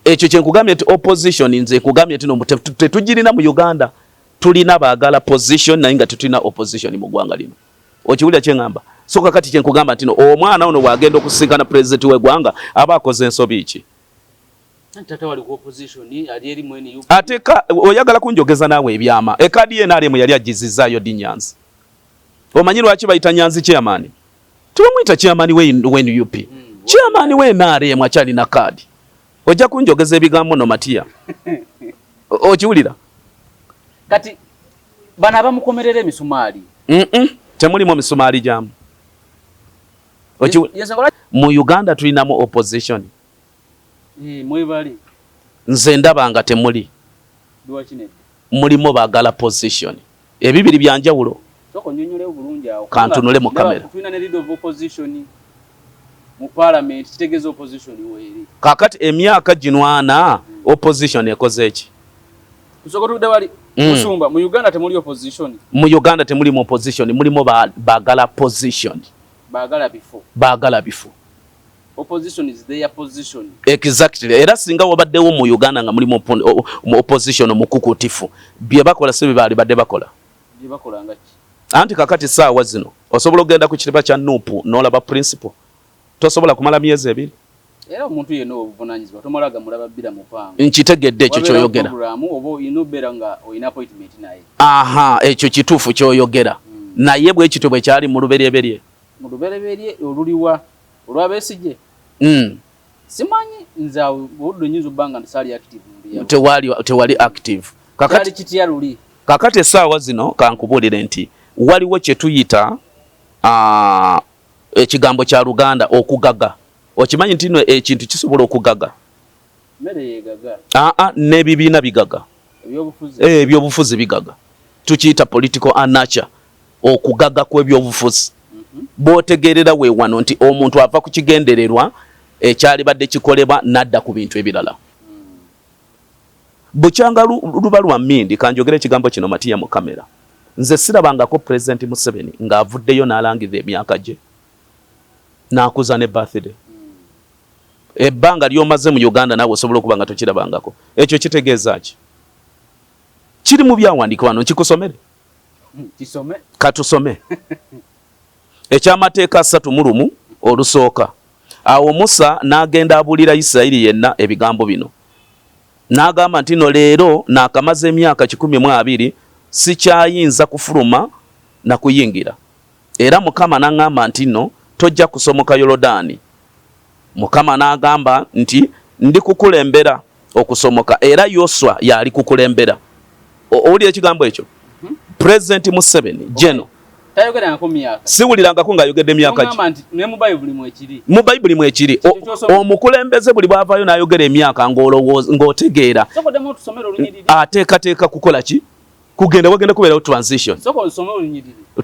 ekyo kyenkugambye nti opposition nze kugambye nti no tetugirina mu Uganda tulina baagala position naye nga tetulina opposition mu ggwanga lino okiwulira kyeŋŋamba so kakati kyenkugamba nti no omwana ono bw'agenda okusinkana president w'eggwanga aba akoze ensobi ki ate oyagala kunjogeza naawe ebyama ekadi ye NRM yali agizizaayo ddi Nyanzi omanyi lwaki bayita Nyanzi chairman tubamuyita chairman we UP chairman we NRM akyalina kadi ojja kunjogeza ebigambo no Matiya okiwulira kati bana abamukomerera emisumaali temulimu misumaali jamu mu Uganda tulinamu opposition mwebali nze ndaba nga temuli mulimu baagala position ebibiri byanjawulo kantunule mu kamera mu parliament kitegeza opposition weeri kakati emyaka gino ana opposition ekoze eki tusokotudde wali musumba mu Uganda temuli opposition mu Uganda temuli mu opposition mulimu baagala position baagala bifo opposition is their position exactly era singa wabaddewo mu Uganda nga mulimu opposition mukukutifu bye bakola se bali badde bakola bye bakola ngaki anti kakati saawa zino osobola ogenda ku kiriba kya Nuupu n'olaba principal tosobola kumala myezi ebiri era omuntu yenna obuvunanyizibwa tomalaga mulaba bbira mupanga nkitegedde ekyo kyoyogera programu oba inobera nga oyina appointment naye ekyo kituufu kyoyogera naye bwe kitwe bwe kyali mu lubereberye oluliwa olwabesije simanyi nze oludde nyinza obbanga ntisali active tewali active kakati kitya luli kakati essaawa zino kankubuulire nti waliwo kye tuyita ekigambo kya Luganda okugaga okimanyi nti ekintu kisobola okugaga mmere yegaga n'ebibiina bigaga ebyobufuzi bigaga tukiyita political anacha okugaga kw'ebyobufuzi bw'otegeerera weewano nti omuntu ava ku kigendererwa ekyali badde kikolebwa n'adda ku bintu ebirala bukyanga luba lwa mmindi kanjogera ekigambo kino Matiya mu kamera nze sirabangako President Museveni ng'avuddeyo n'alangiza emyaka gye n'akuza ne birthday ebbanga ly'omaze mu Uganda naawe osobola okuba nga tokirabangako ekyo kitegeeza ki kiri mu byawandiika wano nkikusomere katusome ekyamateeka 3 olusooka awo Musa n'agenda abuulira Isirayiri yenna ebigambo bino n'agamba nti no leero naakamaze emyaka 12 sikyayinza kufuluma na kuyingira era Mukama n'aŋŋamba nti no tojja kusomoka Yorodaani Mukama n'agamba nti ndi kukulembera okusomoka era Yoswa yali kukulembera owulira ekigambo ekyo President Museveni jeno tayogerangako myaka siwulirangako ng'ayogedde emyaka ki mu Bayibuli mwekiri omukulembeze buli bwavaayo n'ayogera emyaka ng'otegeera ateekateeka kukola ki kugenda wagenda kubeerawo transition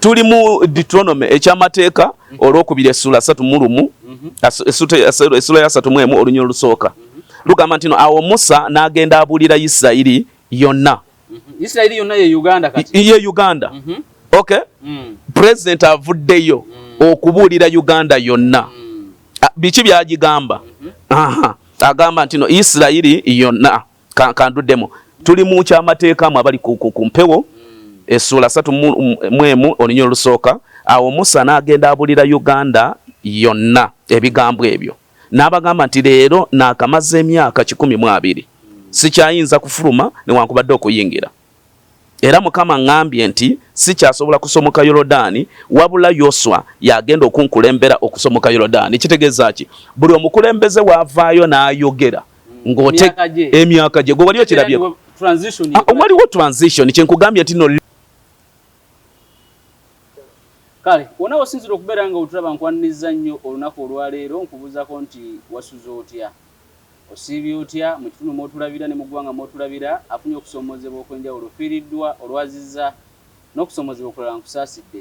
tuli mu Deuteronomy ekyamateeka olwokubiri essula 3 essula ya 3 olunyolo lusooka lugamba nti no awo Musa n'agenda abuulira Isirayiri yonna ye Uganda okay president avuddeyo okubuulira Uganda yonna biki byagigamba agamba nti no Isirayiri yonna kanduddemu tuli mu kyamateeka mu abali ku mpewo essula 3 olunyolo lusooka awo Musa n'agenda abuulira Uganda yonna ebigambo ebyo n'abagamba nti leero naakamaze emyaka 12 sikyayinza kufuluma newankubadde okuyingira era Mukama ngambye nti sikyasobola kusomoka Yorodaani wabula Yoswa yagenda okunkulembera okusomoka Yorodaani kitegeeza ki buli omukulembeze wavaayo n'ayogera ng'ote emyaka gye gwe wali okirabye waliwo transition kyenkugambye nti no kale wona wasinzira okubeera nga otulaba nkwaniriza nnyo olunaku olwaleero nkubuuzako nti wasuze otya osiibye otya mu kitundu mwotulabira ne mu ggwanga mwotulabira afunye okusoomozebwa okw'enjawulo ofiiriddwa olwaziza n'okusoomozebwa okulala nkusaasidde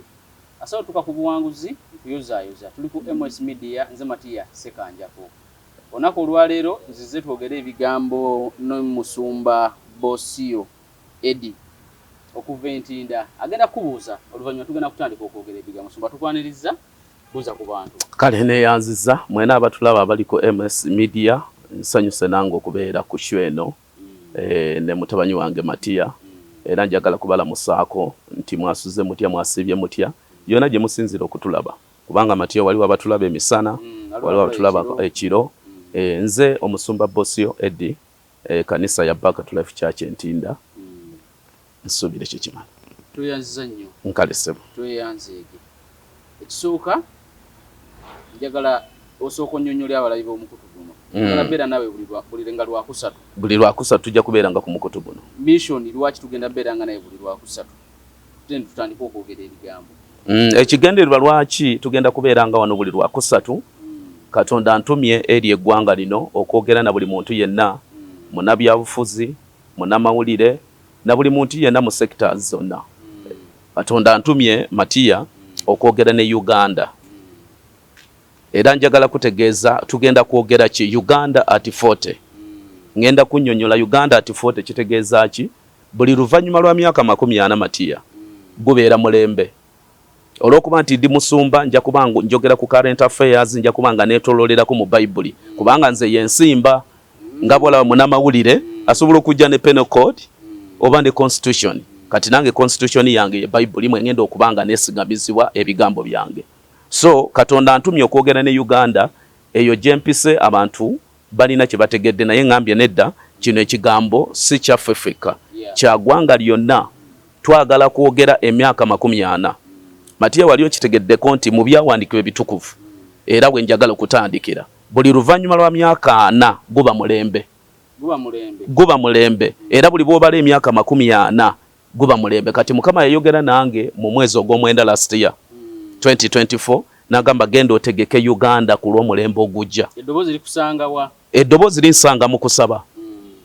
asawo tuka ku buwanguzi nkuyozaayoza tuli ku MS Media nze Matiya Sekanjako olunaku olwaleero nzize twogere ebigambo n'omusumba Bosio Eddie okuva Entinda agenda kubuuza oluvannyuma tugenda kutandika okwogera ebigambo musumba tukwaniriza buuza ku bantu kale neeyanziza mwena abatulaba abali ku MS Media nsanyuse nange okubeera ku show eno ne mutabanyi wange Matiya era njagala kubalamusaako nti mwasuze mutya mwasibye mutya yona gye musinzira okutulaba kubanga Matiya waliwo abatulaba emisana waliwo abatulaba ekiro nze omusumba Bosio Eddie kanisa ya Back to Life Church Entinda nsuubire kikimala tuyanziza nnyo nkalesebo tweyanzeege ekisooka njagala osooka onnyonnyola abalabi b'omukutu guno njagala beera nawe buli lenga lwakusatu buli lwakusatu tujja kubeeranga ku mukutu guno mission lwaki tugenda beeranga naye buli lwakusatu tugenda tutandika okwogera ebigambo ekigendererwa lwaki tugenda kubeeranga wano buli lwakusatu Katonda antumye eri eggwanga lino okwogera na buli muntu yenna munnabyabufuzi munnamawulire na buli muntu yenna mu sectors zonna Katonda antumye Matiya okwogera ne Uganda era njagala kutegeeza tugenda kwogera ki Uganda at 40 ngenda kunnyonnyola Uganda at 40 kitegeeza ki buli luvannyuma lwa myaka 40 Matiya gubeera mulembe olwokuba nti ndi musumba nja kubanga njogera ku current affairs nja kubanga neetololera mu Bible kubanga nze yensimba nga bw'olaba munnamawulire asobola okujja ne penal code oba ne constitution kati nange constitution yange ye Bible imwe ngenda okubanga neesigamizibwa ebigambo byange so Katonda antumye okwogera ne Uganda eyo gyempise abantu balina kye bategedde naye ngambye nedda kino ekigambo si kyaffe Africa kya ggwanga lyonna twagala kwogera emyaka 40 Matiya wali okitegeddeko nti mu byawandiikibwa ebitukuvu era bwe njagala okutandikira buli luvannyuma lwa myaka 4 guba mulembe era buli bw'obala emyaka 40 guba mulembe kati Mukama yayogera nange mu mwezi ogw'omwenda last year 2024 nagamba genda otegeke Uganda ku lw'omulembe ogujja eddoboozi linsanga mu kusaba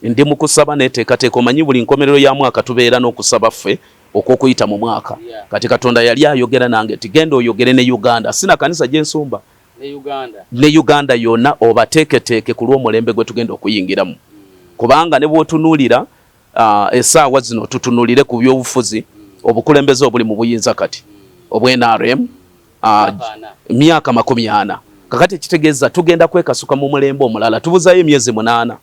ndi mu kusaba neteekateeka omanyi buli nkomerero ya mwaka tubeera n'okusaba ffe okwokuyita mu mwaka kati Katonda yali ayogera nange ti genda oyogere ne Uganda sina kanisa gyensumba ne Uganda yonna obateeketeeke ku lw'omulembe gwe tugenda okuyingiramu kubanga ne bw'otunuulira essaawa zino tutunuulire ku by'obufuzi obukulembeze obuli mu buyinza kati obw'NRM myaka 40 kakati ekitegeeza tugenda kwekasuka mu mulembe omulala tubuzayo emyezi 8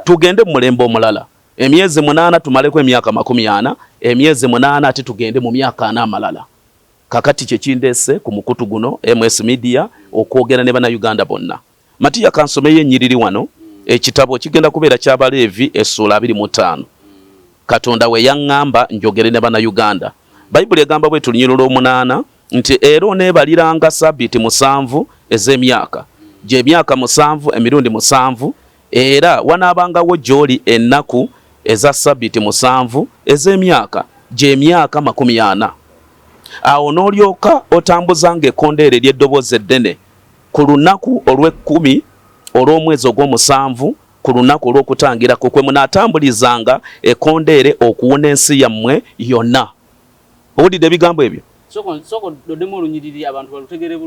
tugende mu mulembe omulala emyezi 8 tumaleko emyaka 40 emyezi 8 ate tugende mu myaka 4 amalala kakati kyekindese ku mukutu guno MS Media okwogera ne bana Uganda bonna Matiya kansomeye ennyiriri wano ekitabo kigenda kubeera ky'Abaleevi essula 25 Katonda we yaŋŋamba njogere ne bana Uganda Bayibuli egamba bwe tulinyirira 8 nti era oneebaliranga sabbiiti 7 ez'emyaka gy'emyaka 7 emirundi 7 era wanaabangawo gy'oli ennaku eza sabbiiti 7 ez'emyaka gy'emyaka 40 awo n'olyoka otambuzanga ekkondeere ery'eddoboozi eddene ku lunaku olw'ekkumi olw'omwezi ogw'omusanvu ku lunaku olw'okutangirako kwe munaatambulizanga ekkondeere okuwuna ensi yammwe yonna owulidde ebigambo ebyo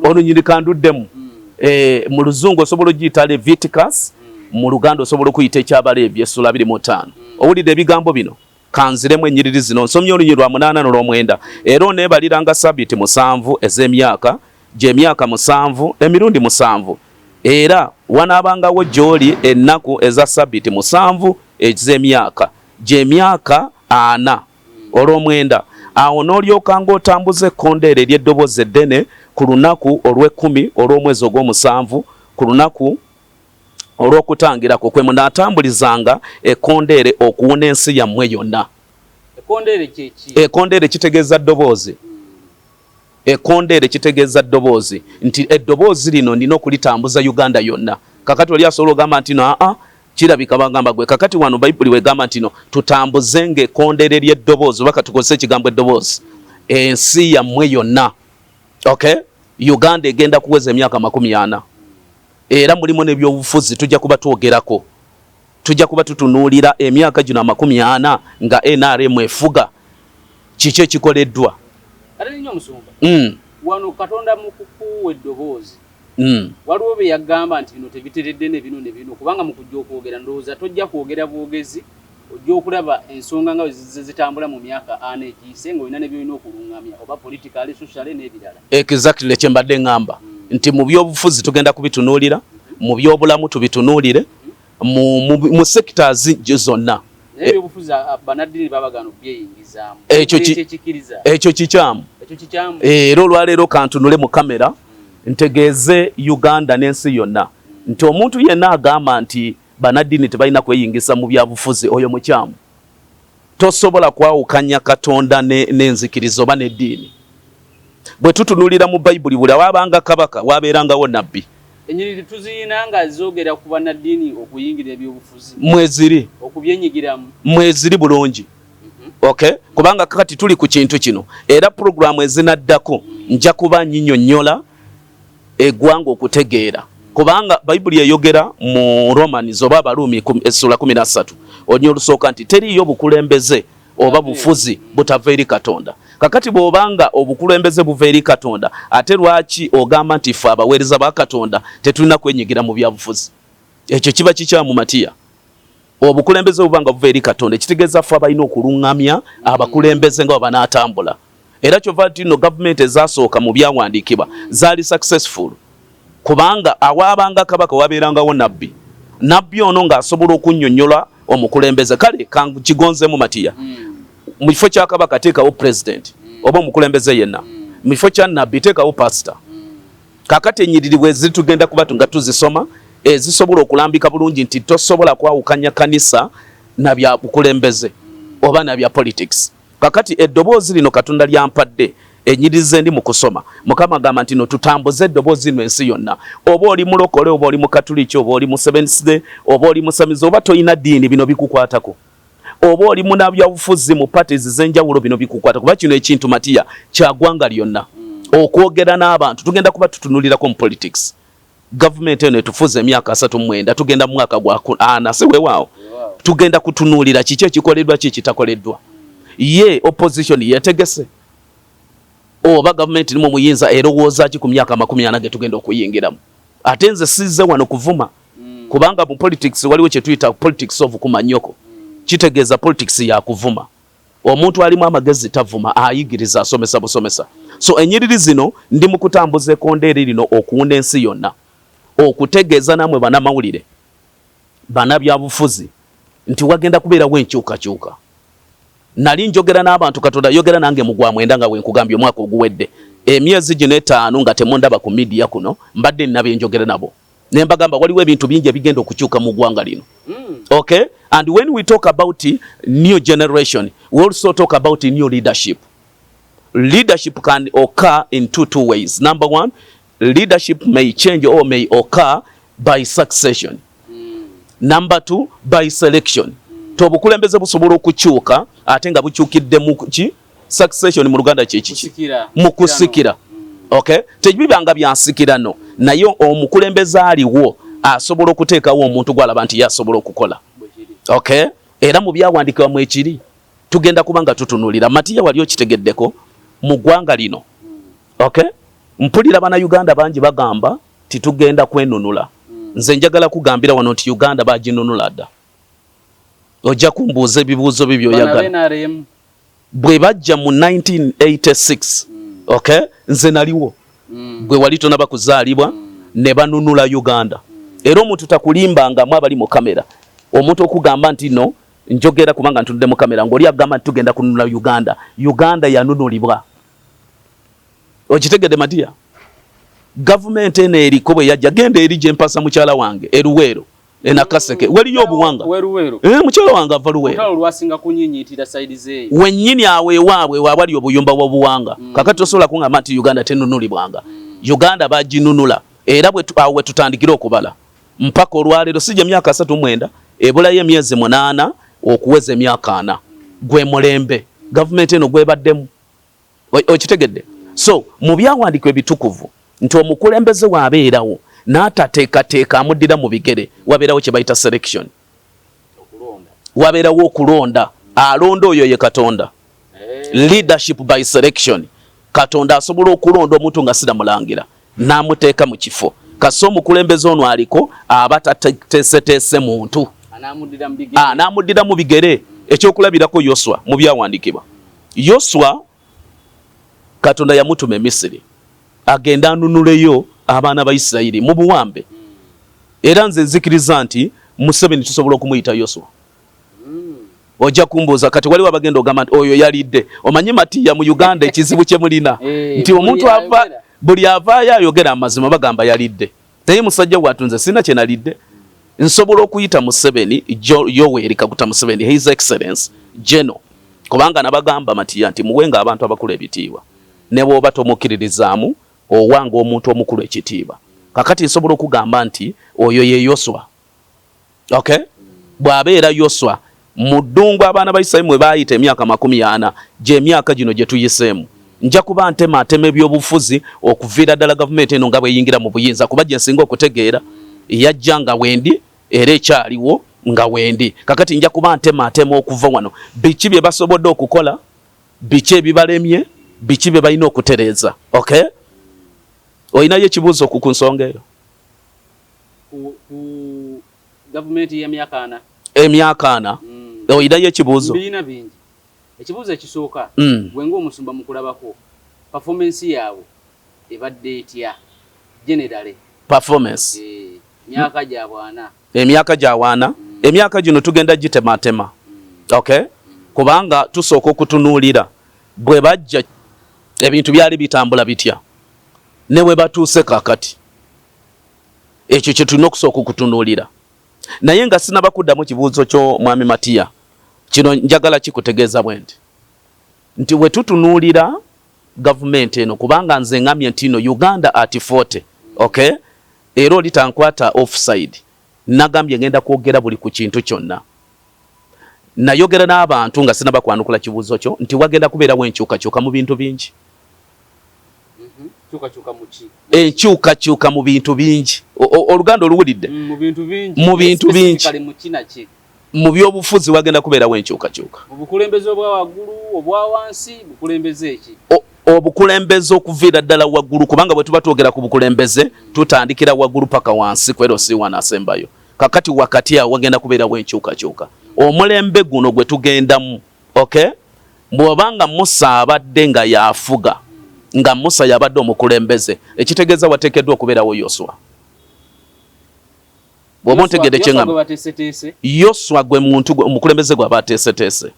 olunyiriri kanduddemu mu luzungu osobola ogiyita Leviticus mu Luganda osobola okuyita eky'Abaleevi essula 25 owulidde ebigambo bino kanziremu ennyiriri zino nsomye olunyiriri lwa 8 n'olw'omwenda era oneebaliranga sabbiiti 7 ez'emyaka gy'emyaka 7 emirundi 7 era wanaabangawo gy'oli ennaku eza sabbiiti 7 ez'emyaka gy'emyaka 4 olw'omwenda awo n'olyokanga otambuza ekkondeere ery'eddoboozi eddene ku lunaku olw'ekkumi olw'omwezi ogw'omusanvu ku lunaku olw'okutangirako kwe munaatambulizanga ekkondeere okuwuna ensi yammwe yonna ekkondeere kitegeeza ddoboozi ekkondeere kitegeeza ddoboozi nti eddoboozi lino ndina okulitambuza Uganda yonna kakati oli asobola ogamba nti no kirabika bagamba gwe kakati wano Bayibuli wegamba nti no tutambuzenga ekkondeere ly'eddoboozi oba katukozesa ekigambo eddoboozi ensi yammwe yonna okay Uganda egenda kuweza emyaka 40 era mulimu n'ebyobufuzi tujja kuba twogerako tujja kuba tutunuulira emyaka gino 40 nga NRM efuga kiki ekikoleddwa wano Katonda mu kukuwa eddoboozi waliwo be yagamba nti bino tebiteredde ne bino kubanga mu kujja okwogera ndowooza tojja kwogera bwogezi ojja okulaba ensonga nga zitambula mu myaka 4 egiyise ng'olina ne byolina okulungamya oba politikali sociale n'ebirala exactly kye mbadde ngamba nti mu byobufuzi tugenda kubitunuulira mu byobulamu tubitunuulire mu sectors zonna. Ekyo kikyamu era olwaleero kantunule mu kamera ntegeeze Uganda n'ensi yonna nti omuntu yenna agamba nti banaddiini tebalina kweyingisa mu byabufuzi oyo mukyamu. Tosobola kwawukanya Katonda n'enzikirizo oba n'eddiini. Bwe tutunuulira mu Bayibuli buli awaabanga kabaka waabeerangawo nabbi. Enyiriri tuziyina nga zoogera ku bannaddiini okuyingira ebyobufuzi. Mweziri. Okubyenyigiramu. Mweziri bulungi. Okay? Kubanga kakati tuli ku kintu kino. Era programu ezinaddako nja kuba nnyonnyola eggwanga okutegeera. Kubanga Bayibuli eyogera mu Romans oba Abaruumi essula 13 onnyo olusooka nti teriiyo obukulembeze oba bufuzi butava eri Katonda. Kakati bw'obanga obukulembeze buva eri Katonda ate lwaki ogamba nti ffe abaweereza ba Katonda tetulina kwenyigira mu byabufuzi? Ekyo kiba kikyamu Matiya. Obukulembeze obubanga buva eri Katonda ekitegeeza ffe abalina okuluŋŋamya abakulembeze nga banaatambula. Era kyova nti no gavumenti ezasooka mu byawandiikibwa zaali successful. Kubanga awaabanga kabaka wabeerangawo nabbi. Nabbi ono ng'asobola okunnyonnyola omukulembeze. Kale kigonzemu Matiya. Mu kifo kya kabaka teekawo president oba omukulembeze yenna. Mu kifo kya nabbi teekawo pastor. Kakati ennyiriri bwe zitugenda kuba nga tuzisoma ezisobola okulambika bulungi nti tosobola kwawukanya kanisa na bya bukulembeze oba na bya politics. Kakati eddoboozi lino Katonda lyampadde enyirize ndi mu kusoma. Mukama agamba nti no tutambuze eddoboozi lino ensi yonna. Oba oli mulokole oba oli mukatuliki oba oli mu Seventh Day oba oli musamizi oba toyina ddiini bino bikukwatako. Oba oli munabyabufuzi mu parties ez'enjawulo bino bikukwata. Kuba kino ekintu Matiya kya ggwanga lyonna. Okwogera n'abantu tugenda kuba tutunulirako mu politics. Government eno etufuze emyaka 39 tugenda mu mwaka gwa 4 seweewaawo. Tugenda kutunuulira kiki ekikoleddwa kiki kitakoleddwa. Ye opposition yetegese. Oba government ni mu muyinza erowooza ki ku myaka 40 ge tugenda okuyingiramu. Ate nze sizze wano kuvuma. Kubanga mu politics waliwo kye tuyita politics of kumanyoko. Kitegeeza politics ya kuvuma. Omuntu alimu amagezi tavuma ayigiriza asomesa busomesa. So enyiriri zino ndi mu kutambuza ekkondeere lino okuwunda ensi yonna. Okutegeeza namwe banamawulire banabyabufuzi nti wagenda kubeerawo enkyukakyuka. Nali njogera n'abantu Katonda yogera nange mu gwa mwenda nga wenkugambye omwaka oguwedde. Emyezi gino 5 nga temundaba ku media kuno mbadde nnabe njogera nabo. Ne mbagamba waliwo ebintu bingi ebigenda okukyuka mu ggwanga lino. Okay? And when we talk about new generation, we also talk about new leadership. Leadership can occur in two ways. Number one, leadership may change or may occur by succession. Number two, by selection. Tobukulembeze busobola okukyuka ate nga bukyukidde mu ki succession mu Luganda kyekiki mu kusikira. Okay? Tebibanga byansikirano naye omukulembeze aliwo asobola okuteekawo omuntu gwalaba nti yasobola okukola. Okay? Era mu byawandiikibwa mu ekiri tugenda kubanga tutunulira. Matiya wali okitegeddeko mu ggwanga lino. Okay? Mpulira bana Uganda bangi bagamba titugenda kwenunula. Nze njagala kugambira wano nti Uganda baginunula dda. Ojja kumbuuza ebibuuzo bibyo oyagala. Bwe bajja mu 1986. Okay? Nze naliwo. Bwe wali tonaba kuzaalibwa ne banunula Uganda. Era omuntu takulimbanga mu abali mu kamera. Omuntu okugamba nti no njogera kubanga ntudde mu kamera ng'oli agamba nti tugenda kununula Uganda. Uganda yanunulibwa. Okitegedde Matiya? Government eno eriko bwe yajja genda eri gye mpasa mukyala wange Eruweero enakaseke waliyo obuwanga. Mukyala wange ava Luweero. Wennyini aweewaabwe waabali obuyumba bw'obuwanga. Kakati tosobola kungamba nti Uganda tenunulibwanga. Uganda baginunula. Era bwe tutandikira okubala. Mpaka olwaleero si gye myaka 39 ebulayo emyezi 8 okuweza emyaka 4. Gwe mulembe. Government eno gwebaddemu. Okitegedde? So mu byawandiikibwa ebitukuvu nti omukulembeze waabeerawo n'atateekateeka amuddira mu bigere wabeerawo kye bayita selection. Wabeerawo okulonda. Alonda oyo ye Katonda. Leadership by selection. Katonda asobola okulonda omuntu nga siramulangira n'amuteeka mu kifo. Kasa omukulembeze ono aliko aba tateeseteese muntu. N'amuddira mu bigere. Ekyokulabirako Yoswa mu byawandiikibwa. Yoswa Katonda yamutuma e Misiri agenda anunuleyo abaana ba Isirayiri mu buwambe. era nze nzikiriza nti Museveni tusobola okumuyita Yoswa. Ojja kumbuuza kati waliwo abagenda ogamba nti oyo yalidde. Omanyi Matiya mu Uganda ekizibu kye mulina nti omuntu ava buli avaayo ayogera amazima bagamba yalidde. Naye musajja wattu nze sina kye nalidde. Nsobola okuyita Museveni Yoweri Kaguta Museveni His Excellence General kubanga nabagamba Matiya nti muwenga abantu abakulu ebitiibwa ne bw'oba tomukkiririzaamu owanga omuntu omukulu ekitiibwa. Kakati nsobola okugamba nti oyo ye Yoswa. Okay? Bw'abeera Yoswa mu ddungu abaana ba Isirayiri mwe baayita emyaka 40 gy'emyaka gino gye tuyiseemu. Nja kuba ntema ebyobufuzi okuviira ddala gavumenti eno nga bweyingira mu buyinza kuba gye nsinga okutegeera yajja nga wendi era ekyaliwo nga wendi. Kakati nja kuba ntema okuva wano biki bye basobodde okukola, biki ebibalemye, biki bye balina okutereeza. Okay? Oyinayo ekibuuzo ku nsonga eyo? Ku gavumenti y'emyaka 4. Emyaka 4. Oyinayo ekibuuzo? Birina bingi. Ekibuuzo ekisooka gwe ng'omusumba mukulabako performance yaabwe ebadde etya generally? Performance. Myaka gya bwana. Emyaka gya bwana. Emyaka gino tugenda gitematema. Okay? Kubanga tusooka okutunuulira bwe bajja ebintu byali bitambula bitya ne bwe batuuse kakati. Ekyo kye tulina okusooka okutunuulira. Naye nga sinaba kuddamu kibuuzo kyo mwami Matiya. Kino njagala kikutegeeza bwenti nti we tutunuulira gavumenti eno kubanga nze ngamye ntino Uganda at 40. Okay? Era oli tankwata offside. Nagambye ngenda kwogera buli ku kintu kyonna. Nayogera n'abantu nga sinaba kwanukula kibuuzo kyo nti wagenda kubeerawo enkyukakyuka mu bintu bingi. Enkyukakyuka mu bintu bingi. Oluganda oluwulidde? Mu bintu bingi. Mu byobufuzi wagenda kubeerawo enkyukakyuka. Obukulembeze obwa waggulu obwa wansi bukulembeze eki? Obukulembeze okuviira ddala waggulu kubanga bwe tuba twogera ku bukulembeze tutandikira waggulu paka wansi kwero si wanaasembayo. Kakati wakati awo wagenda kubeerawo enkyukakyuka. Omulembe guno gwe tugendamu. Okay? Bw'obanga Musa abadde nga yafuga nga Musa yabadde omukulembeze ekitegeeza wateekeddwa okubeerawo Yoswa. Bw'obontegedde kyengamba Yoswa gwe muntu omukulembeze gwe abateeseteese.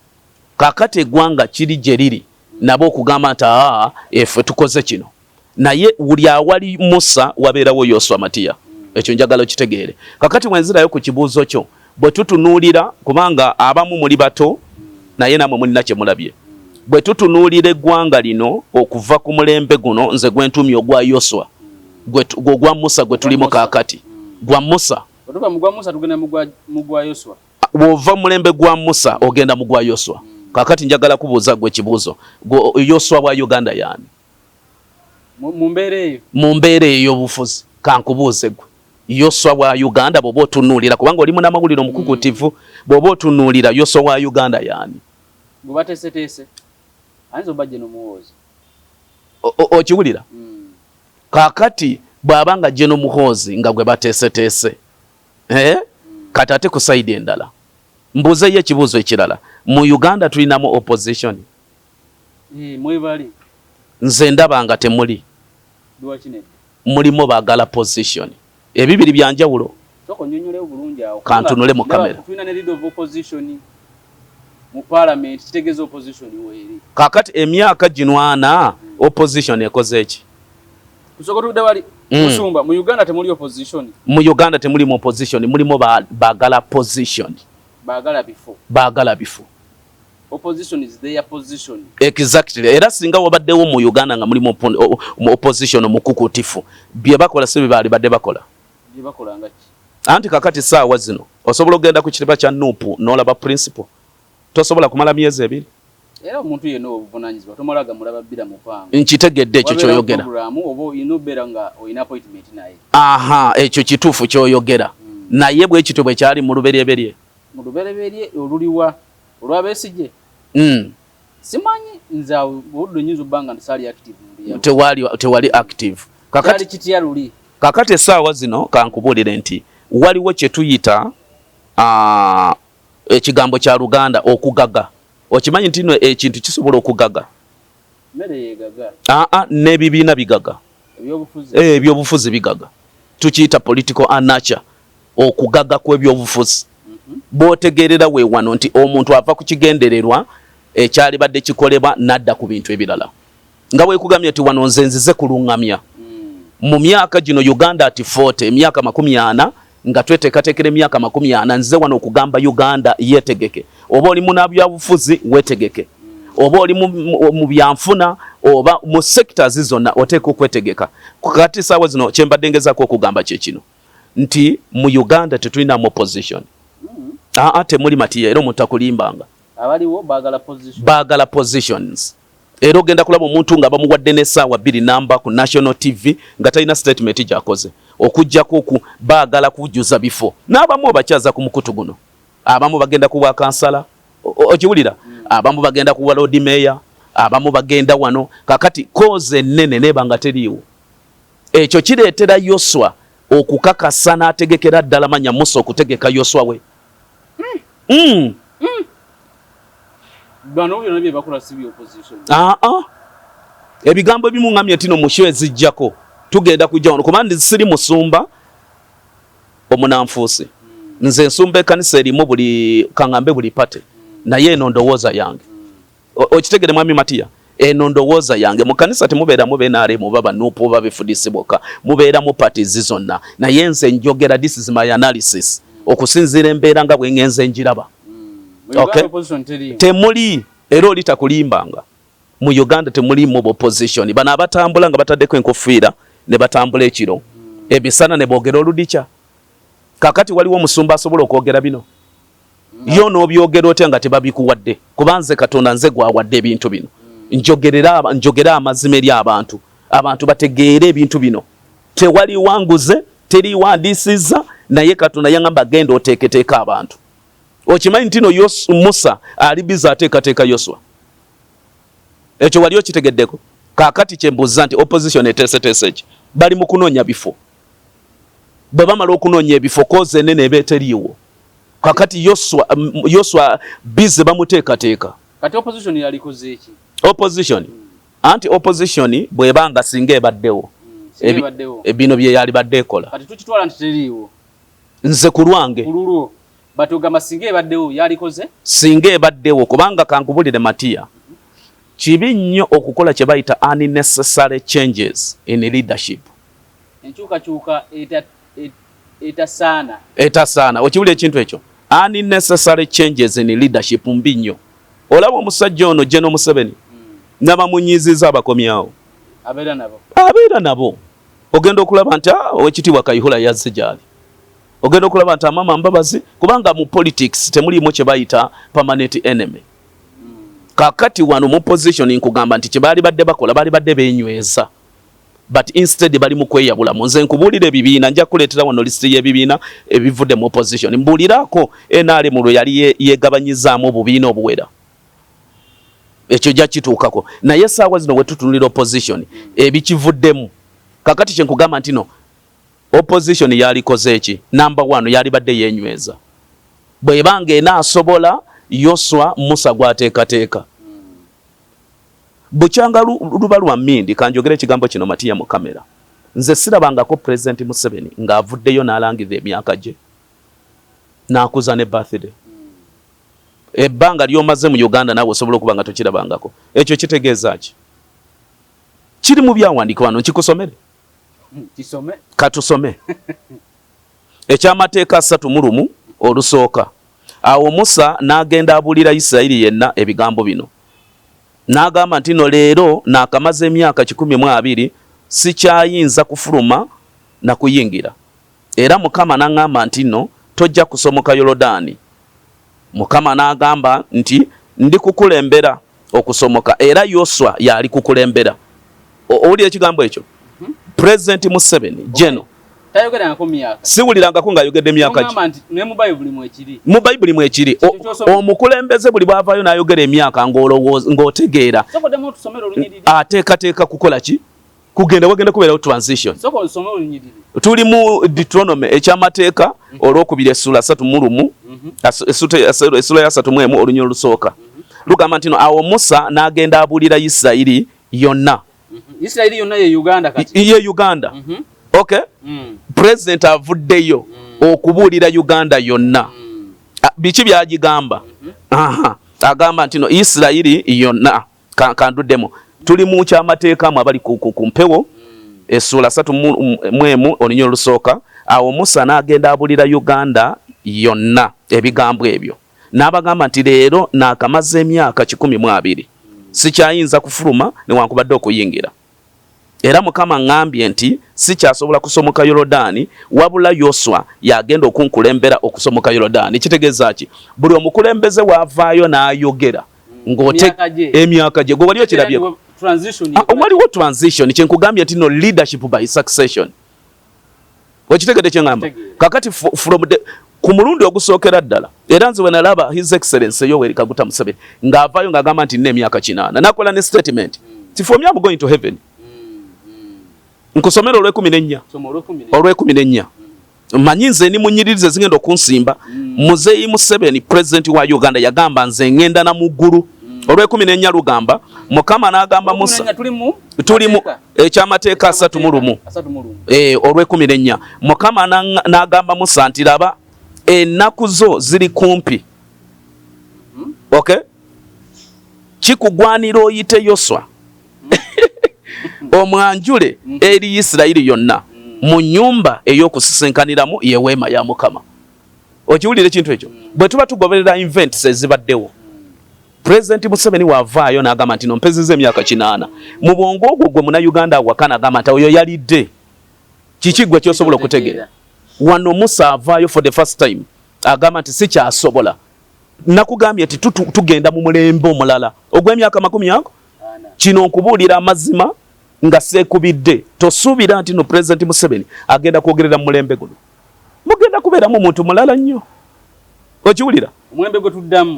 Kakati eggwanga kiri gye liri nabo okugamba nti efe tukoze kino. Naye buli awali Musa wabeerawo Yoswa Matiya. Ekyo njagala okitegeere. Kakati wenzirayo ku kibuuzo kyo bwe tutunuulira kubanga abamu muli bato naye namwe mulina kye mulabye. Bwe tutunuulira eggwanga lino okuva ku mulembe guno nze gwe ntumye ogwa Yoswa gwa Musa gwe tulimu kaakati. Gwa Musa. Otuva mu gwa Musa tugenda mu gwa Yoswa. Bw'ova mulembe gwa Musa ogenda mu gwa Yoswa. Kakati njagala kubuuza gwe kibuuzo. Yoswa wa Uganda yani? Mu mbeera eyo y'obufuzi. Kankubuuze gwe. Yoswa wa Uganda bw'oba otunuulira kubanga oli munnamawulire omukukutivu bw'oba otunuulira Yoswa wa Uganda yani? Gwe bateeseteese. Ayinza obajje n'omuwoozi. Okiwulira? Kakati bw'abanga gye n'omuhoozi nga gwe bateeseteese. Kati ate ku sayidi endala. Mbuuzeyo ekibuuzo ekirala. Mu Uganda tulinamu opposition. Mwebali. Nze ndaba nga temuli. Mulimu baagala position. Ebibiri bya njawulo. Nnyonnyole obulungi awo. Kantunule mu kamera. Tulina ne leader of opposition mu parliament kitegeeza opposition weeri. Kakati emyaka gino 4 opposition ekoze eki? Kusooka tudde wali musumba mu Uganda temuli opposition. Mu Uganda temuli mu opposition, mulimu baagala position. Baagala bifo. Opposition is their position. Exactly. Era singa wabaddewo mu Uganda nga mulimu opposition omukukutifu bye bakola se bali badde bakola. Bye bakola ngaki? Anti kakati saawa zino osobola okugenda ku kiriba kya Nuupu n'olaba principal. Tosobola kumala myezi 2. Era omuntu yenna obuvunanyizibwa tomalaga mulaba bbira mupango. Nkitegedde ekyo ky'oyogera. Programu oba inobera nga oyina appointment naye. Aha, ekyo kituufu ky'oyogera. Naye bwe kityo bwe kyali mu luberyeberye. Mu luberyeberye oluliwa olwabeesije. Simanyi nze oludde nyinza obbanga ntisali active. Tewali active. Kakati kitya luli. Kakati essaawa zino kankubuulire nti waliwo kye tuyita ekigambo kya Luganda okugaga. Okimanyi nti ekintu kisobola okugaga? Mmere yegaga. N'ebibiina bigaga. Ebyobufuzi bigaga. Tukiyita political anacha. okugaga kw'ebyobufuzi bw'otegeerera we wano nti omuntu ava ku kigendererwa ekyali badde kikolebwa n'adda ku bintu ebirala nga bwekugambye nti wano nze nzize kuluŋŋamya mu myaka gino Uganda ati 40 emyaka 40 nga tweteekateekera emyaka 40 nzize wano okugamba Uganda yeetegeke oba oli munabyabufuzi weetegeke oba oli mu byanfuna oba mu sectors zonna oteeka okwetegeka kati saawa zino kyembadde ngezaako okugamba kye kino nti mu Uganda tetulinamu opposition temuli Matiya era mutakulimbanga abaliwo baagala positions era ogenda kulaba omuntu nga bamuwadde n'essaawa 2 namba ku National TV nga talina statement gy'akoze okujjako ku baagala kujjuza bifo n'abamu bakyaza ku mukutu guno abamu bagenda ku bwakansala okiwulira abamu bagenda ku Lord Mayor abamu bagenda wano kakati koze ennene neba nga teriiwo ekyo kireetera Yoswa okukakasa n'ategekera ddala manya Musa okutegeka Yoswa we bano byonna bye bakola si opposition ebigambo ebimu ngamye tino mu show ezijjako tugenda kujja wano kubanga siri musumba omunanfuusi nze nsumba ekkanisa erimu buli kaŋŋambe buli pate naye eno ndowooza yange okitegere mwami Matiya eno ndowooza yange mu kanisa temubeeramu BNRM baba nuupu oba befudisi bokka mubeeramu parties zonna naye nze njogera this is my analysis okusinziira embeera nga bwe ngenze njiraba temuli era oli takulimbanga mu Uganda temuli mu opposition bano abatambula nga bataddeko enkofiira ne batambula ekiro ebisana ne boogera oludikya kakati waliwo omusumba asobola okwogera bino yo n'obyogera otya nga tebabikuwadde kubanze Katonda nze gwawadde ebintu bino njogera amazima eri abantu bategeere ebintu bino tewali wanguze teri wandiisiza naye Katonda yangamba genda oteeketeeka abantu okimanyi ntino Musa ali biza ateekateeka Yoswa ekyo wali okitegeddeko kakati kyembuuza nti opposition eteeseteese ki bali mu kunoonya bifo bwe bamala okunoonya ebifo koze ennene eba eteriiwo kakati Yoswa bize bamuteekateeka kati opposition yalikoze eki anti opposition bwebanga singa ebaddewo bino bye yali badde ekola kati tukitwala nti teriiwo nze ku lwange batugamba singa ebaddewo yalikoze singa ebaddewo kubanga kankubulire Matiya kibi nnyo okukola kye bayita unnecessary changes in leadership enkyukakyuka etasaana okiwulira ekintu ekyo unnecessary changes in leadership mbi nnyo olaba omusajja ono General Museveni n'abamunyiiziza abakomyawo abeera nabo ogenda okulaba nti owekitiibwa Kayihura yazze gyali ogenda okulaba nti Amama Mbabazi kubanga mu politics temuliimu kye bayita permanent enemy kakati wano mu position nkugamba nti kye baali badde bakola baali badde beenyweza but instead bali mu kweyabula nze nkubuulira ebibiina nja kuleetera wano listi y'ebibiina ebivudde mu opposition mbuulirako NRM lwe yali yeegabanyizaamu obubiina obuwera ekyo jja kituukako naye saawa zino wetutunulira opposition ebikivuddemu kakati kye nkugamba nti no opposition yalikoze eki number 1 yali badde yeenyweza bwebanga enaasobola Yoswa Musa gwateekateeka bukyanga luba lwa mmindi kanjogera ekigambo kino Matiya mu kamera nze sirabangako President Museveni ng'avuddeyo n'alangiza emyaka gye n'akuza ne birthday ebbanga ly'omaze mu Uganda naawe osobola okuba nga tokirabangako ekyo kitegeeza ki kiri mu byawandiika wano nkikusomere katusome ekyamateeka 3 olusooka awo Musa n'agenda abuulira Isirayiri yenna ebigambo bino n'agamba nti no leero naakamaze emyaka 12 sikyayinza kufuluma na kuyingira era Mukama n'aŋŋamba nti no tojja kusomoka Yorodaani Mukama n'agamba nti ndi kukulembera okusomoka era Yoswa yali kukulembera owulira ekigambo ekyo President Museveni Jeno tayogerangako myaka siwulirangako ng'ayogedde emyaka ki ne mu Bayibuli mwekiri omukulembeze buli bwavaayo n'ayogera emyaka ng'otegeera ateekateeka kukola ki kugenda wagenda kubeerawo transition tuli mu Deuteronomy ekyamateeka olwokubiri essula 3 essula ya 3 olunyiro olusooka lugamba nti no awo Musa n'agenda abuulira Isirayiri yonna Isirayiri yonna ye Uganda kati ye Uganda okay president avuddeyo okubuulira Uganda yonna. Biki byagigamba? Agamba nti no Isirayiri yonna kanduddemu tuli mu kyamateekamu abali ku mpewo essula 3 olunyiri olusooka. Awo Musa n'agenda abulira Uganda yonna ebigambo ebyo n'abagamba nti leero naakamaze emyaka 12 sikyayinza kufuluma newankubadde okuyingira, era Mukama ngambye nti sikyasobola kusomoka Yorodaani wabula Yoswa yagenda okunkulembera okusomoka Yorodaani. Kitegeeza ki? Buli omukulembeze wavaayo n'ayogera ng'ote emyaka gye gwe wali okirabye waliwo transition. Kyenkugambye nti no leadership by succession. Wekitegedde kyengamba kakati from the ku mulundi ogusookera ddala, era nze we nalaba His Excellency Yoweri Kaguta Museveni ng'avaayo ng'agamba nti nina emyaka 8 nakola ne statement ti for me I'm going to heaven. Nkusomera olw'ekumi manyi nze ni munyiririze zingenda okunsimba. Muzeeyi Museveni president wa Uganda yagamba nze ngenda na muggulu. Olw'ekumi lugamba Mukama n'agamba Musa tuli mu ekyamateeka 31 olw'ekumi Mukama n'agamba Musa nti laba ennaku zo ziri kumpi. Okay, kikugwanira oyite Yoswa omwanjule eri Isirayiri yonna mu nnyumba ey'okusisinkaniramu yeweema ya Mukama. Okiwulira ekintu ekyo? Bwe tuba tugoberera events ezibaddewo, President Museveni wavaayo n'agamba nti nompezeza emyaka 8 mu bwongo ogwo gwe Munnayuganda awakana agamba nti oyo yalidde. Kiki gwe kyosobola okutegeera? Wano Musa avaayo for the first time agamba nti sikyasobola. Nakugambye nti tugenda mu mulembe omulala ogw'emyaka 40 kino nkubuulira amazima nga seekubidde. Tosuubira nti no President Museveni agenda kwogerera mu mulembe guno. Mugenda kubeeramu omuntu mulala nnyo. Okiwulira?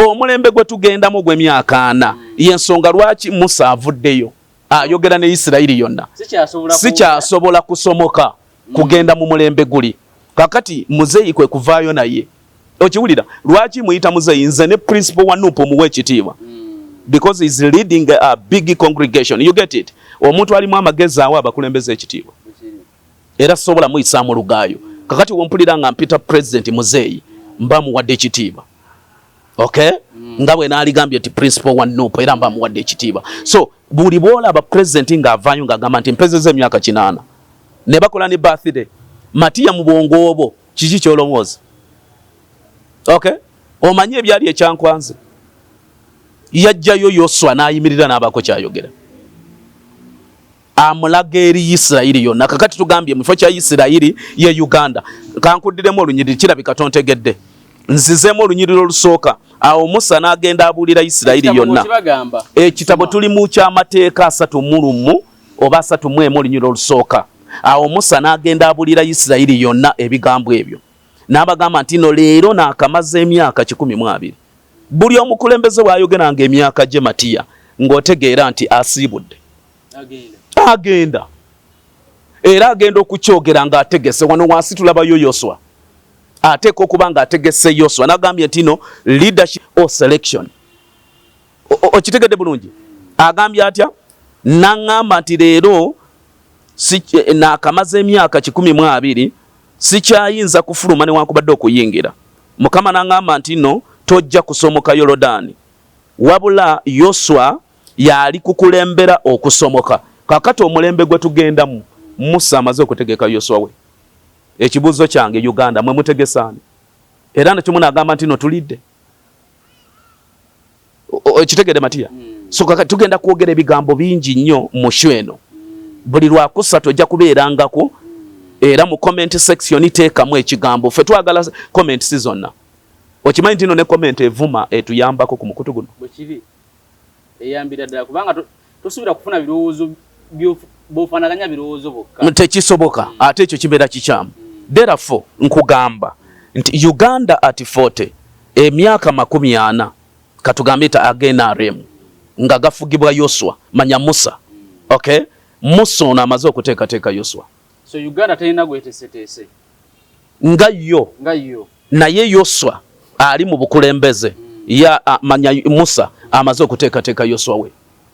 Omulembe gwe tugendamu gw'emyaka 4 y'ensonga lwaki Musa avuddeyo ayogera ne Isirayiri yonna. Sikyasobola kusomoka kugenda mu mulembe guli. Kakati muzeeyi kwe kuvaayo naye. Okiwulira? Lwaki muyita muzeeyi? Nze ne principal wa Nuupu muwe ekitiibwa. Because he's leading a big congregation. You get it? Omuntu alimu amagezi awo abakulembeze ekitiibwa. Era sobola muyisaamu lugaayo. Kakati wompulira nga mpita president muzeeyi mba muwadde ekitiibwa. Okay? Nga bwe naaligambye nti principal wa Nuupu era mba muwadde ekitiibwa. So buli bwolaba president ng'avaayo ng'agamba nti mpezeza emyaka 8 ne bakola ne birthday, Matiya mu bwongo obwo kiki kyolowooza? Okay? Omanyi ebyali ekyankwanze? Yajjayo Yoswa n'ayimirira n'abaako kyayogera. Amulaga eri Isirayiri yonna. Kakati tugambye mu kifo kya Isirayiri ye Uganda. Kankuddiremu olunyiriri kirabika tontegedde. Nzizeemu olunyiriri olusooka. Awo Musa n'agenda abuulira Isirayiri yonna. Ekitabo tuli mu kyamateeka 31 oba 31 olunyiriri olusooka. Awo Musa n'agenda abuulira Isirayiri yonna ebigambo ebyo. N'abagamba nti no leero naakamaze emyaka 12. Buli omukulembeze bw'ayogeranga emyaka gye Matiya ng'otegeera nti asiibudde. Agenda. Era agenda okukyogera ng'ategese. Wano wansi tulabayo Yoswa. Ateeka okuba ng'ategese Yoswa. N'agambye nti no leadership or selection. Okitegedde bulungi? Agambye atya? N'aŋŋamba nti leero naakamaze emyaka 12 sikyayinza kufuluma newankubadde okuyingira. Mukama n'aŋŋamba nti no tojja kusomoka Yorodaani wabula Yoswa yali kukulembera okusomoka. Kakati omulembe gwe tugendamu Musa amaze okutegeka Yoswa we. Ekibuuzo kyange Uganda mwe mutegesaani? Era nakyo munagamba nti no tulidde. Kitegedde Matiya? So kakati tugenda kwogera ebigambo bingi nnyo mu shweno. Buli lwakusatu ojja kubeerangako era mu comment section teekamu ekigambo. Ffe twagala comment si zonna. Okimanyi nti no ne comment evuma etuyambako ku mukutu guno. Bwekiri eyambira ddala kubanga tosuubira kufuna birowoozo bw'ofaanaganya birowoozo bokka. Tekisoboka ate ekyo kibeera kikyamu. Therefore nkugamba nti Uganda at 40 emyaka 40 katugambe ta NRM nga gafugibwa Yoswa manya Musa. Okay? Musa ono amaze okuteekateeka Yoswa. So Uganda talina gweteeseteese. Nga yo. Naye Yoswa ali mu bukulembeze ya manya Musa amaze okuteekateeka Yoswa we.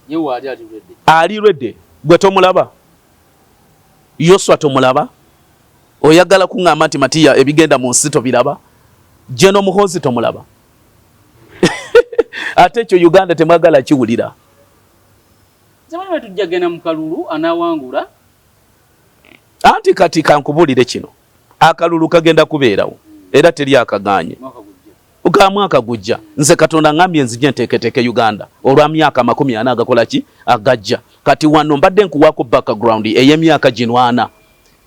Yewa ali ready. Ali ready. Gwe tomulaba? Yoswa tomulaba? oyagala kuŋŋamba nti Matiya ebigenda mu nsi tobiraba General Muhoozi tomulaba ate ekyo Uganda temwagala kiwulira zamani tujja genda mu kalulu anawangula anti kati kankubulire kino akalulu kagenda kubeerawo era teri akaganye uga mwaka gujja nze Katonda ngambye nzije nteeketeke Uganda olwa myaka 40 agakola ki agajja kati wano mbadde nkuwako background ey'emyaka gino 4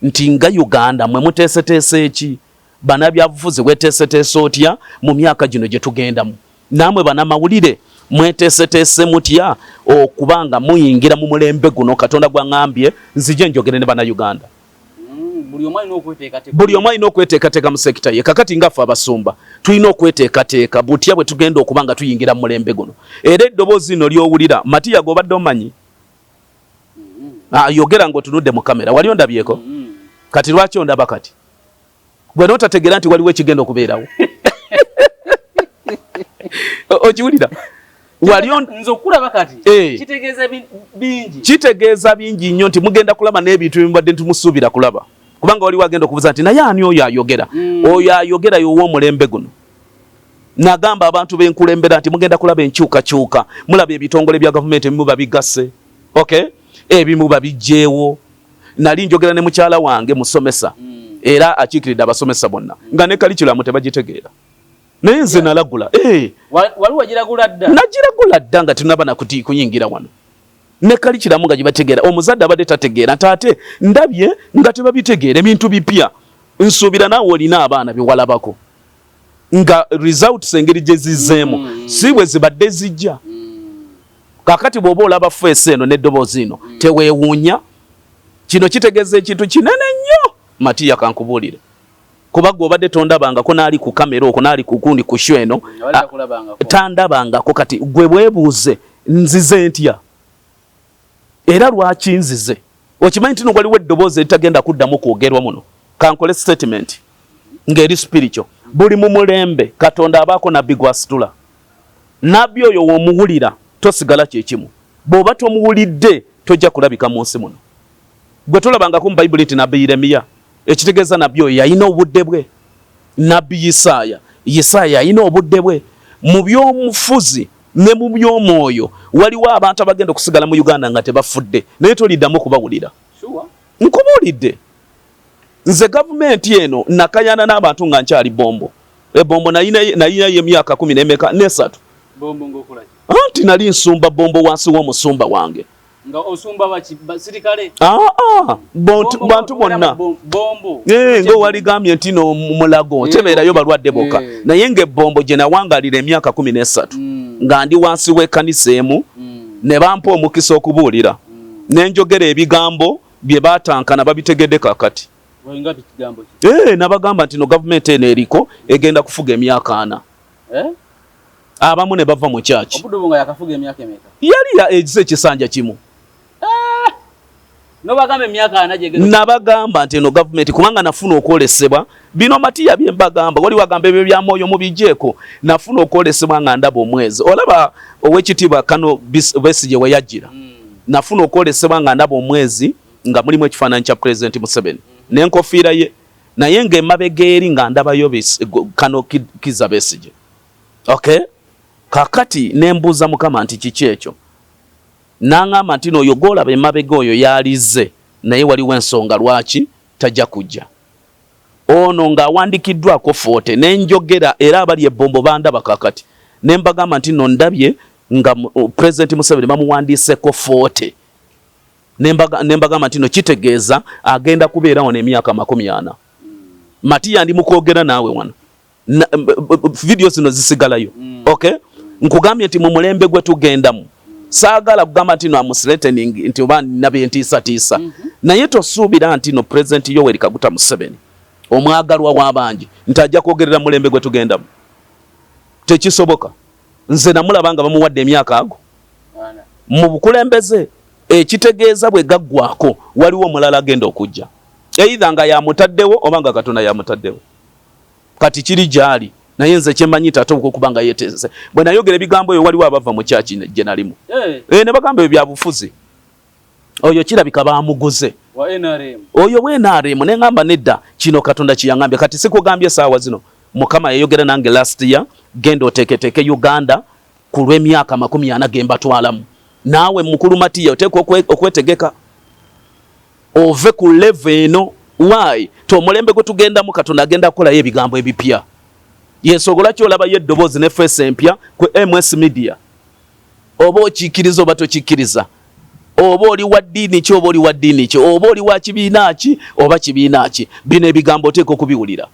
nti nga Uganda mwe muteeseteese eki banabyabufuzi weteeseteese otya mu myaka gino gye tugendamu namwe banamawulire mweteeseteese mutya okubanga muyingira mu mulembe guno Katonda gwangambye nzije njogere ne bana Uganda buli omu alina okweteekateeka mu sekita ye kakati ngaffe abasumba tulina okweteekateeka butya bwe tugenda okubanga tuyingira mu mulembe guno era eddoboozi lino lyowulira Matiya gobadde omanyi yogera ng'otunudde mu kamera wali ondabyeko kati lwaki ondaba kati gwe n'otategeera nti waliwo ekigenda okubeerawo okiwulira nze okulaba kati kitegeeza bingi nnyo nti mugenda kulaba n'ebintu ebimubadde ntumusuubira kulaba kubanga waliwo agenda okubuuza nti naye ani oyo ayogera oyo ayogera y'ow'omulembe guno nagamba abantu b'enkulembera nti mugenda kulaba enkyukakyuka mulaba ebitongole bya gavumenti ebimu babigase ebimu babijjeewo nali njogera ne mukyala wange musomesa era akiikiridde abasomesa bonna nga ne kalikiramu tebagitegeera naye nze nalagula waliwo giragula dda nagiragula dda nga tunaba nakuti kuyingira wano ne kalikiramu nga gibategeera omuzadde abadde tategeera ntaate ndabye nga tebabitegeera ebintu bipya nsuubira naawe olina abaana bewalabako nga results engeri gye zizzeemu si bwe zibadde zijja kakati bw'oba olaba feesi eno n'eddoboozi ino teweewuunya kino kitegeeza ekintu kinene nnyo Matiya kankubuulire kuba gw'obadde tondabangako n'ali ku kamera okwo n'ali kukundi ku show eno tandabangako kati gwe bwebuuze nzize ntya era lwaki nzize okimanyi nti waliwo eddoboozi eritagenda kuddamu kwogerwa muno kankole statement ng'eri spiritual buli mu mulembe Katonda abaako nabbi gw'asitula nabbi oyo w'omuwulira tosigala kyekimu bw'oba tomuwulidde tojja kulabika mu nsi muno gwe tolabangako mu Bayibuli nti nabbi Yeremiya ekitegeeza nabbi oyo yalina obudde bwe nabbi Isaaya yalina obudde bwe mu by'omufuzi ne mu by'omwoyo waliwo abantu abagenda okusigala mu Uganda nga tebafudde naye toliddamu kubawulira nkubuulidde nze gavumenti eno nakayana n'abantu nga nkyali bombo ebombo nalinayo emyaka 13 bombo ngokola anti nali nsumba bombo wansi w'omusumba wange nga osumba basirikale bantu bonna bombo nga waligambye nti no mulago tebeerayo balwadde bokka naye ng'ebombo gye nawangalira emyaka 13 nga ndi wansi w'ekkanisa emu ne bampa omukisa okubuulira nenjogera ebigambo bye baatankana babitegedde kakati nabagamba nti no gavumenti eno eriko egenda kufuga emyaka 4 abamu ne bava mu kyaki yali egize ekisanja kimu nabagamba nti eno gavumenti kubanga nafuna okwolesebwa bino Matiya bye mbagamba wali wagamba ebyo bya mwoyo mubijeeko nafuna okwolesebwa nga ndaba omwezi olaba ow'ekitiibwa Kano Besigye we yajjira nafuna okwolesebwa nga ndaba omwezi nga mulimu ekifaananyi kya President Museveni n'enkofiira ye naye ng'emabega eri nga ndabayo Kano Kizza Besigye kakati nembuuza Mukama nti kiki ekyo n'aŋŋamba nti n'oyo gw'olaba emabega oyo yalize naye waliwo ensonga lwaki tajja kujja ono ng'awandikiddwako foote nenjogera era abali ebbombo bandaba kakati nembagamba nti no ndabye nga President Museveni bamuwandiiseko foote nembagamba nti no kitegeeza agenda kubeerawo n'emyaka 40 Matiya ndi mukwogera naawe wano video zino zisigalayo nkugambye nti mu mulembe gwe tugendamu saagala kugamba nti no amusletening nti oba ninabe ntiisatiisa naye tosuubira nti no President Yoweri Kaguta Museveni omwagalwa w'abangi nti ajja kwogerera mulembe gwe tugendamu tekisoboka nze namulaba nga bamuwadde emyaka ago mu bukulembeze ekitegeeza bwe gaggwako waliwo omulala agenda okujja either nga yamutaddewo oba nga Katonda yamutaddewo kati kiri gyali naye nze kyemmanyi ate okubanga yeteese bwe nayogera ebigambo eyo waliwo abava mu kyaki gye nalimu ne bagamba ebyo byabufuzi oyo kirabika baamuguze wa NRM oyo we NRM ne ngamba nedda kino Katonda kiyangambye kati sikugambye saawa zino mukama yayogera nange last year genda oteketeke Uganda ku lw'emyaka 40 gemba twalamu naawe mukulu Matiya oteeka okwetegeka ove ku level eno why to mulembe gwe tugendamu Katonda agenda kukola ebigambo ebipya yesogola kyolaba yeddoboozi ne face empya ku MS Media oba okikiriza oba tokikiriza oba oli wa ddiini ki oba oli wa ddiini ki oba oli wa kibiina ki oba kibiina ki bino ebigambo oteeka okubiwulira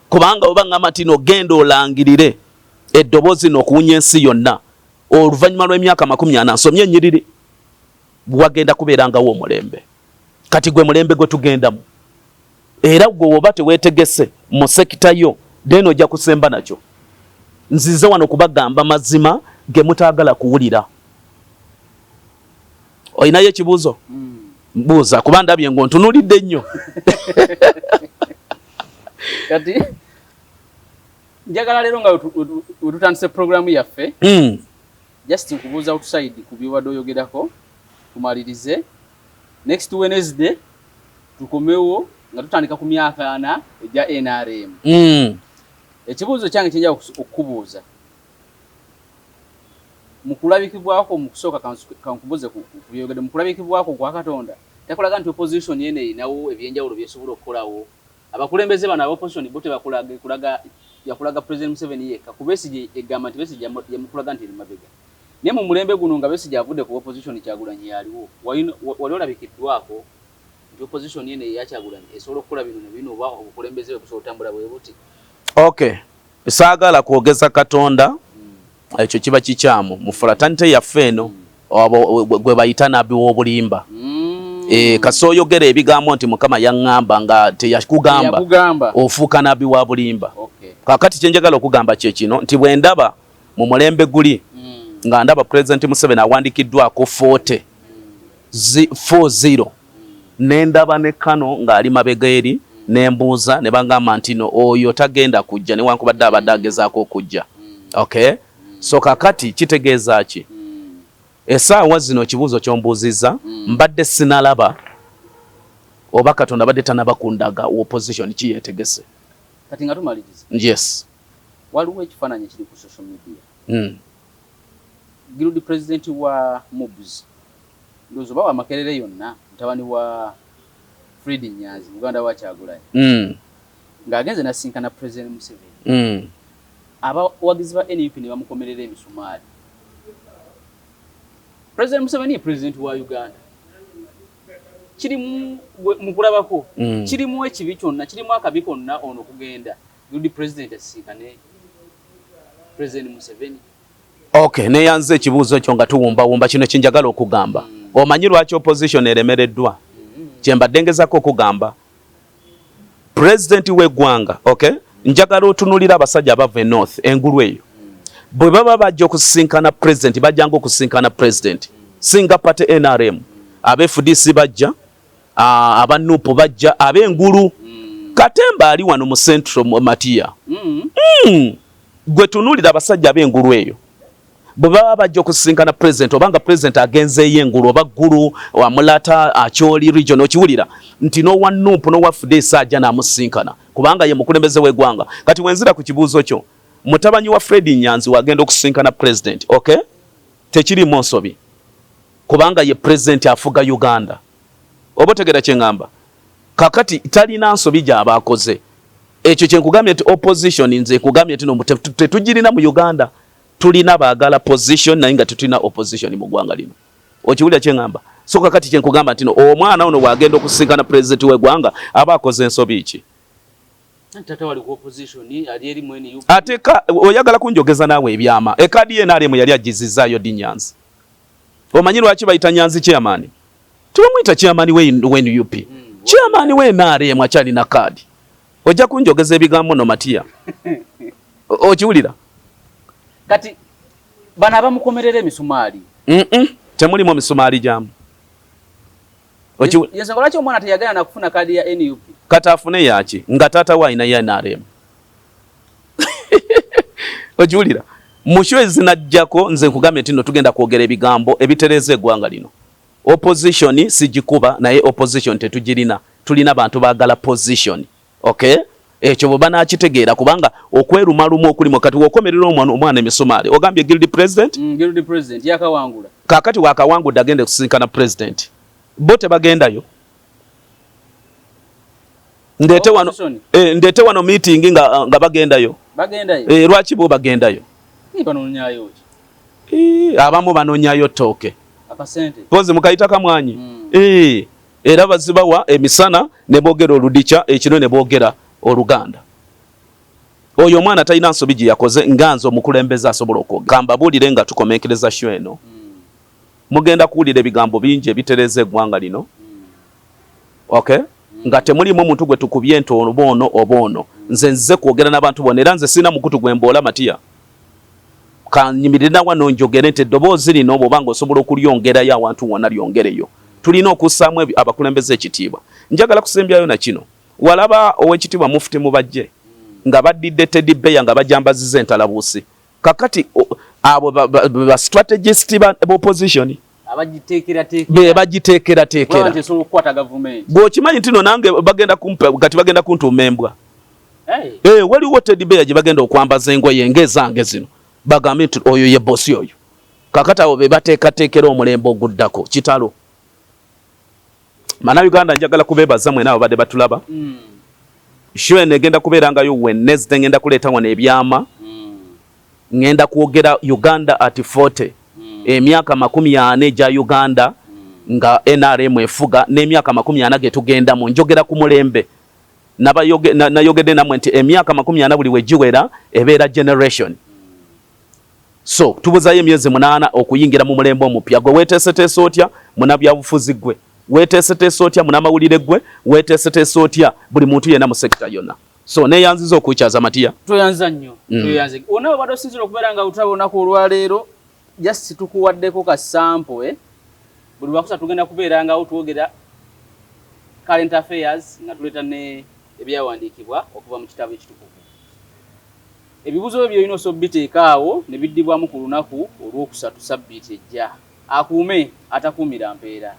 kubanga oba ngamba tino genda olangirire eddoboozi n'okuwunya ensi yonna oluvannyuma lw'emyaka 40 nsomye ennyiriri wagenda kubeerangawo omulembe kati gwe mulembe gwe tugendamu era gwe oba teweetegese mu sekita yo deno ojja kusemba nakyo nzize wano kubagamba mazima ge mutaagala kuwulira oyinayo ekibuuzo mbuuza kuba ndabye ng'ontunuulidde nnyo kati njagala leero nga wetutandise programu yaffe just nkubuuza outside ku byobadde oyogerako tumalirize next Wednesday tukomewo nga tutandika ku myaka 4 egya NRM ekibuuzo kyange kyenja okukubuuza mukulabikibwako mu kusooka kankubuuze ku byogedde mukulabikibwako kwa Katonda takolaga nti opposition yene inawo ebyenjawulo byesobola okukolawo abakulembeze bano opposition bote yakulaga President Museveni yekka ku Besigye egamba nti Besigye yamukulaga nti mabega naye mu mulembe guno nga Besigye avudde ku opposition Kyagulanyi yaliwo wali olabikiddwako nti opposition yene ya Kyagulanyi esobola okukola bino oba obukulembeze busobola otambula bwe buti. Okay, saagala kwogeza Katonda ekyo kiba kikyamu mu fraternity yaffe eno gwe bayita nabbi w'obulimba kasooyogera ebigambo nti Mukama yaŋŋamba nga teyakugamba ofuuka nabbi wa bulimba. Kakati kyenjagala okugamba kye kino nti bwe ndaba mu mulembe guli nga ndaba President Museveni awandikiddwako 40 nendaba ne Kano ng'ali mabega eri nembuuza ne bangamba nti no oyo tagenda kujja newankubadde abadde agezaako okujja. Okay, so kakati kitegeeza ki essaawa zino kibuuzo kyombuuzizza mbadde sinalaba oba Katonda badde tanaba kundaga opposition ki yeetegese. Kati nga tumaliriza. Yes. Waliwo ekifaananyi kiri ku social media. Girudi president wa Mobs. Ndozo bawa Makerere yonna mutabani wa Fred Nyanzi Uganda wa Kyagulanyi. Ng'agenze nasinkana President Museveni. Aba wagizi ba NUP ne bamukomerera emisumaali. President Museveni president wa Uganda. Kirimu mukulabako kirimu ekibi kyonna kirimu akabi konna ono kugenda Girudi president asinkane President Museveni. Okay, neyanze ekibuuzo ekyo nga tuwumba kino kinjagala okugamba. Omanyi lwaki opposition eremereddwa? Kyembadde ngezako okugamba President w'eggwanga, okay, njagala otunulira abasajja abava North engulu eyo bwe baba bajja okusinkana president bajjanga okusinkana president singa pate NRM FDC bajja aba NUP bajja ab'engulu Katemba ali wano mu Central Matiya gwe tunulira abasajja ab'engulu eyo bwe baba bajja okusinkana president obanga president agenzeeyo engulu oba ggulu wa Mulata Acholi region okiwulira nti no wa NUP no wa FDC ajja n'amusinkana kubanga ye mukulembeze w'eggwanga. Kati wenzira ku kibuuzo kyo mutabanyi wa Fred Nyanzi wagenda okusinkana president, okay, tekiri monsobi kubanga ye president afuga Uganda obotegera kyengamba kakati talina nsobi gy'abaakoze ekyo kyenkugambye nti opposition nze kugambye nti no tetugirina mu Uganda tulina baagala position naye nga tetulina opposition mu ggwanga lino okiwulira kyengamba. So kakati kyenkugamba nti no omwana ono wagenda okusinkana president w'eggwanga aba akoze ensobi ki tata wali ku opposition ali eri mwene yuko ateka oyagala kunjogeza naawe ebyama ekadi ye nalemu yali agizizaayo di Nyanzi. Omanyi lwaki bayita Nyanzi chairman? Tumwita chairman we NUP. Chairman we nalemu akyali na kadi. Ojja kunjogeza ebigambo no Matiya. Okiwulira? Kati bana abamukomerera emisumaali. Temuli mu misumaali jamu. Yenza lwaki omwana teyagala na kufuna kadi ya NUP? Katafune yaki nga tata waina ya NRM. Okiwulira? Mushwezi najjako nze nkugambye nti no tugenda kwogera ebigambo ebitereze eggwanga lino. opposition sijikuba naye opposition tetugirina tulina bantu baagala position okay ekyo bwe banakitegeera kubanga okwerumaluma okulimu kati wokomerera omwana emisomaali ogambye guild president yakawangula kakati wakawangudde agende kusinkana president bo tebagendayo ndete wano meeting nga bagendayo lwaki bo bagendayo abamu banonyayo ttooke pozi mukayita kamwanyi era bazibawa emisana ne boogera oludikya ekiro ne boogera oluganda oyo omwana talina nsobi gye yakoze nganze omukulembeze asobola okugamba buulire nga tukomenkereza sho eno mugenda kuwulira ebigambo bingi ebitereza eggwanga lino okay nga temulimu omuntu gwe tukubye nti oboono oboono nze kwogera n'abantu bonna era nze sirina mukutu gwe mboola matiya kanyimirira wano njogere nti eddoboozi lino bw'oba ng'osobola okulyongerayo awantu wonna lyongereyo tulina okussaamu abakulembeze ekitiibwa njagala kusembyayo na kino walaba ow'ekitiibwa mufuti mubajje nga baddidde Teddy Beya nga bajambaziza entalabuusi kakati abo ba strategist b'opposition bagiteekerateekera bw'okimanyi nti no nange kati bagenda kuntuuma embwa waliwo Teddy Beya gye bagenda okwambaza engoye ng'ezange zino bagambe nti oyo ye bosi oyo kakati abo be bateekateekera omulembe oguddako kitalo mana Uganda njagala kubeebaza mwena abo badde batulaba sho eno egenda kubeerangayo Wednesday ngenda kuleeta wano ebyama ngenda kwogera Uganda at 40 emyaka 40 gya Uganda nga NRM efuga n'emyaka 40 ge tugenda mu njogera ku mulembe nayogedde namwe nti emyaka 40 buli wegiwera ebeera generation so tubuzayo emyezi 8 okuyingira mu mulembe omupya gwe weeteeseteese otya munabyabufuzi gwe weeteeseteese otya munamawulire gwe weeteeseteese otya buli muntu yenna mu sekita yonna so neyanziza okukyaza matiya tweyanza nnyo tweyanze onawe bado osinzira okubeera nga utulaba olunaku olwaleero just tukuwaddeko ka sample buli lwakusa tugenda kubeera nga twogera current affairs nga tuleeta ne ebyawandiikibwa okuva mu kitabo ekitukuvu ebibuzo ebyo olina osobola biteekaawo ne biddibwamu ku lunaku olwokusatu sabbiiti ejja akuume atakuumira mpeera